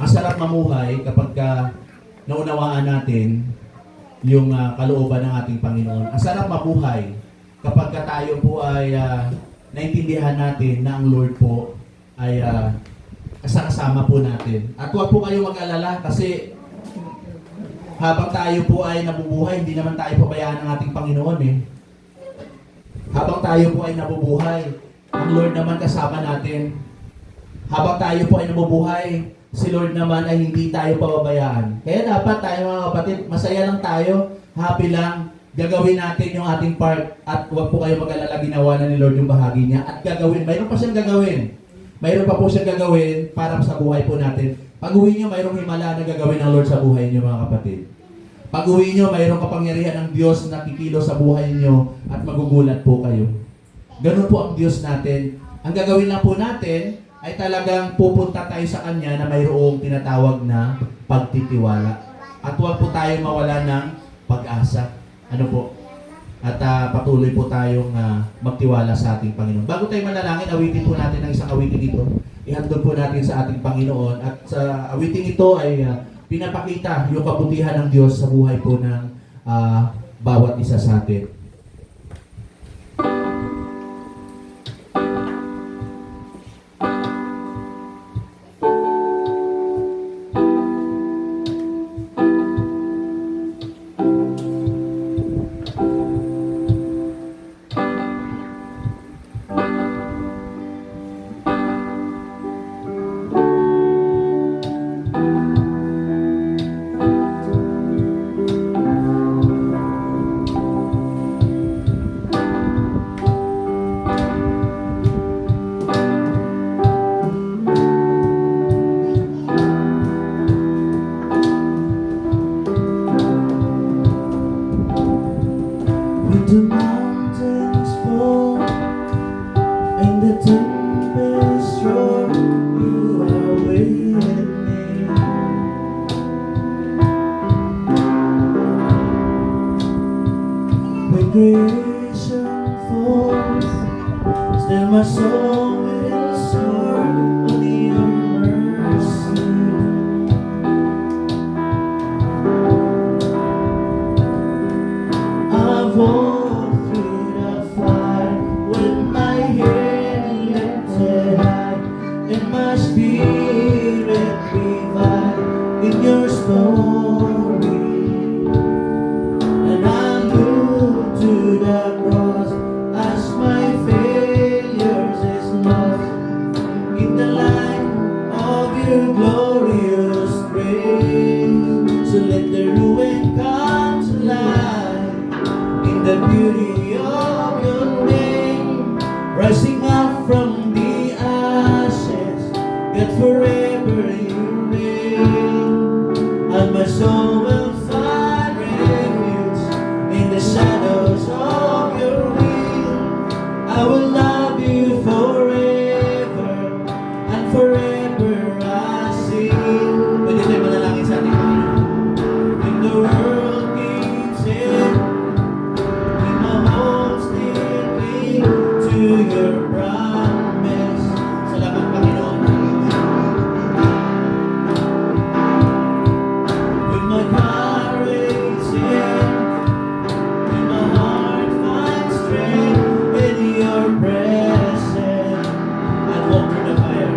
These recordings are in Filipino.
Ang sarap mamuhay kapag naunawaan natin yung kalooban ng ating Panginoon. Ang sarap mabuhay kapag tayo po ay naintindihan natin na ang Lord po ay kasama po natin. At huwag po kayong mag-alala kasi habang tayo po ay nabubuhay, hindi naman tayo pabayaan ng ating Panginoon eh. Habang tayo po ay nabubuhay, ang Lord naman kasama natin. Habang tayo po ay nabubuhay, si Lord naman ay hindi tayo pababayaan. Kaya dapat tayo mga kapatid, masaya lang tayo, happy lang, gagawin natin yung ating part at huwag po kayo mag-alala, ginawa na ni Lord yung bahagi niya at gagawin, mayroon pa siyang gagawin. Mayroon pa po siyang gagawin para sa buhay po natin. Pag-uwi niyo, mayroong himala na gagawin ng Lord sa buhay niyo mga kapatid. Pag-uwi niyo, mayroong kapangyarihan ng Diyos na kikilo sa buhay niyo at magugulat po kayo. Ganun po ang Diyos natin. Ang gagawin lang po natin ay talagang pupunta tayo sa Kanya na mayroong tinatawag na pagtitiwala. At huwag po tayo mawala ng pag-asa. Ano po? At patuloy po tayong magtiwala sa ating Panginoon. Bago tayo manalangin, awitin po natin ang isang awitin ito. Ihandog po natin sa ating Panginoon. At sa awitin ito ay pinapakita yung kabutihan ng Diyos sa buhay po ng bawat isa sa atin. The mountains fall and the tempest roar, you are with me. When creation falls, still my soul will soar on your mercy. I've walked through the fire with my head lifted high and my spirit revived in your story. And I look to the cross as my failures is lost in the light of your glorious grace. So let the ruin come to life in the beauty of your name, rising up from the ashes, yet forever you reign. And my soul will find refuge in the shadows of your wing. I will love you forever, and forever I sing. Pwede tayo manalangin sa ating Panginoon. When the world gives in, to your promise. Salamat Panginoon. With my courage in, when my heart finds strength in your presence, I'll walk through the fire.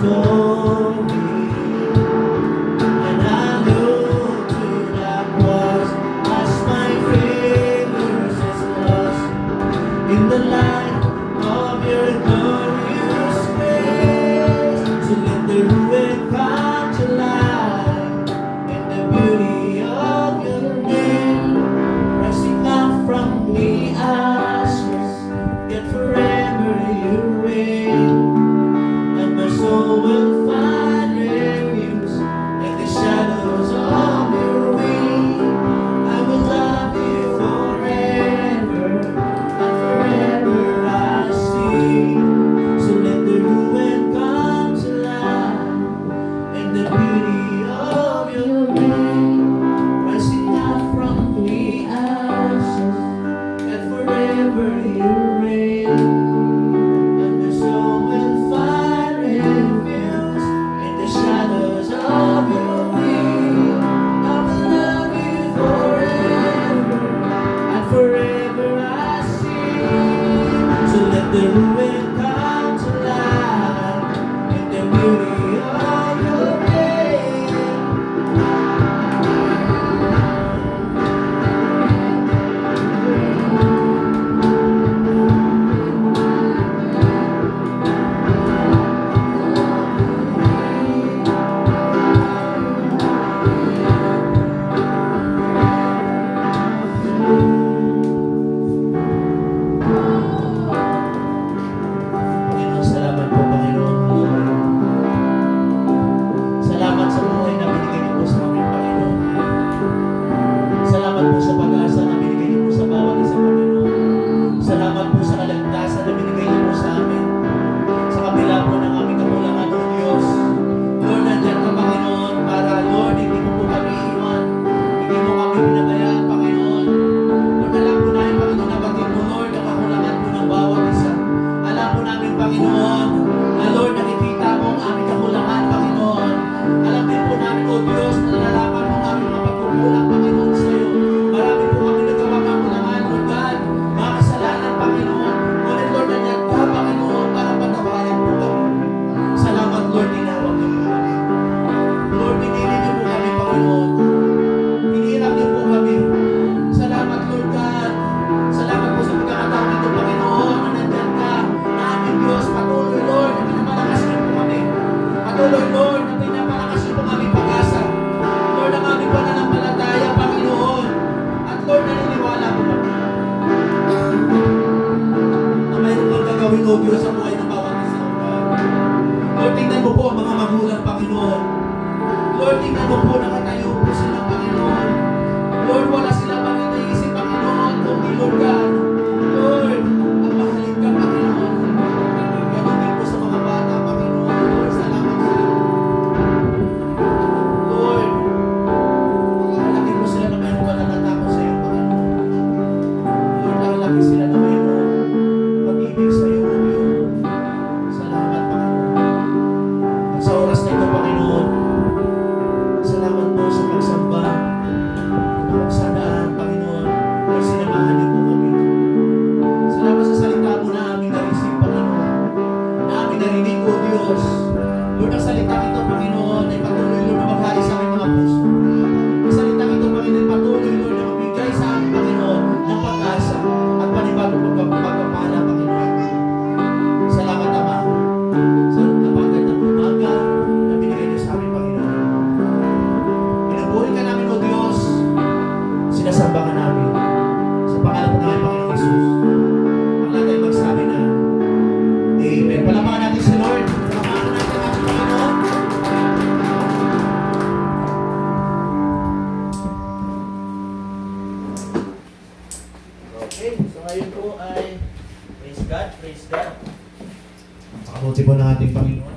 story. And I look to the cross as my fingers is lost in the light of your glorious grace. So let the ruin come to life in the beauty of your name, rising up from the ashes, yet forever you reign. And my soul will find refuge in the shadows of your wing. I will love you forever, and forever I sing. So let the ruin come to life in the beauty of your name, rising up from the ashes, and forever you reign. And my soul will find refuge in the shadows of your wing. I will love you forever, and forever I sing. So let the ruin come to life in the beauty of your name. Panginoon, salamat po, Panginoon. Salamat sa buhay na binigay niyo po sa amin, Panginoon. Salamat po sa pag-asa na binigay niyo po sa bawat isa, Panginoon. Salamat po sa kaligtasan na binigay niyo po sa amin. Sa kabila po ng aming kakulangan, O Diyos. Lord, nandiyan ka, Panginoon, para, Lord, hindi mo po kami iwan. Hindi mo kami pinabayaan, Panginoon. Lord, alam po namin, Panginoon, na batid mo, Lord, ang kakulangan po ng bawat isa. Alam po namin, Panginoon, na Lord, nakikita mo ang aming kakulangan, Panginoon. Alam din po namin, O Diyos, na nalalaman mo ang aming mga pagkukulang, Panginoon, sa iyo. Marami po kami nagawa kakulangan, Lord God, mga kasalanan, Panginoon. Ngunit, Lord, nandiyan ka, Panginoon, para patawarin po kami. Salamat, Lord, tinawag niyo po kami. Lord, pinili niyo po kami, Panginoon. Hinirap niyo po kami. Salamat, Lord God. Salamat po sa pagkakataon nito, Panginoon, na nandiyan ka, na aming Diyos. Patuloy, Lord, na pinapalakas niyo po kami. Patuloy, Lord, na pinapalakas niyo po kami pag-asa. Lord, ang aming pananampalataya, Panginoon. At Lord, naniniwala po kami na mayroon kang gagawin, O Diyos, sa buhay ng bawat isa, O God. Lord, tingnan mo po ang mga magulang, Panginoon. Lord, tingnan mo po, nakatayo po sila, Panginoon. Lord, wala sila pang iniisip, Panginoon, kundi Lord God. Lord, ang mahalin ka, Panginoon. Ganon din po sa mga bata, Panginoon. Lord, salamat sa iyo. Lord, nakalaki po sila na mayroon pananatakot sa iyo, Panginoon. Lord, nakalaki sila na mayroon pag-ibig sa iyo, O Diyos. Salamat, Panginoon. At sa oras na ito, Panginoon, salamat po sa pagsamba na kung saan, Panginoon, Lord, sinamahan niyo po kami. Salamat sa salita mo na aming narisip, Panginoon, na aming narinig, O Diyos. Lord, ang salita ito, Panginoon, ay patuloy, Lord, na maghari sa aming mga puso. Ang salita ito, Panginoon, ay patuloy, Lord, na magbigay sa aming, Panginoon, ng pag-asa at panibagong pagpapala, Panginoon. Salamat, Ama, sa napagad ng umaga na binigay niyo sa amin, Panginoon. Pinupuri ka namin, O Diyos. Sinasamba ka namin. Sa pangalan po namin, Panginoong Jesus. Ang lahat ay magsabi na, Amen. Palamahan natin si Lord. Palamahan natin ang Panginoon. Okay, so ngayon po ay praise God, praise God. Pakabuti po ng ating Panginoon.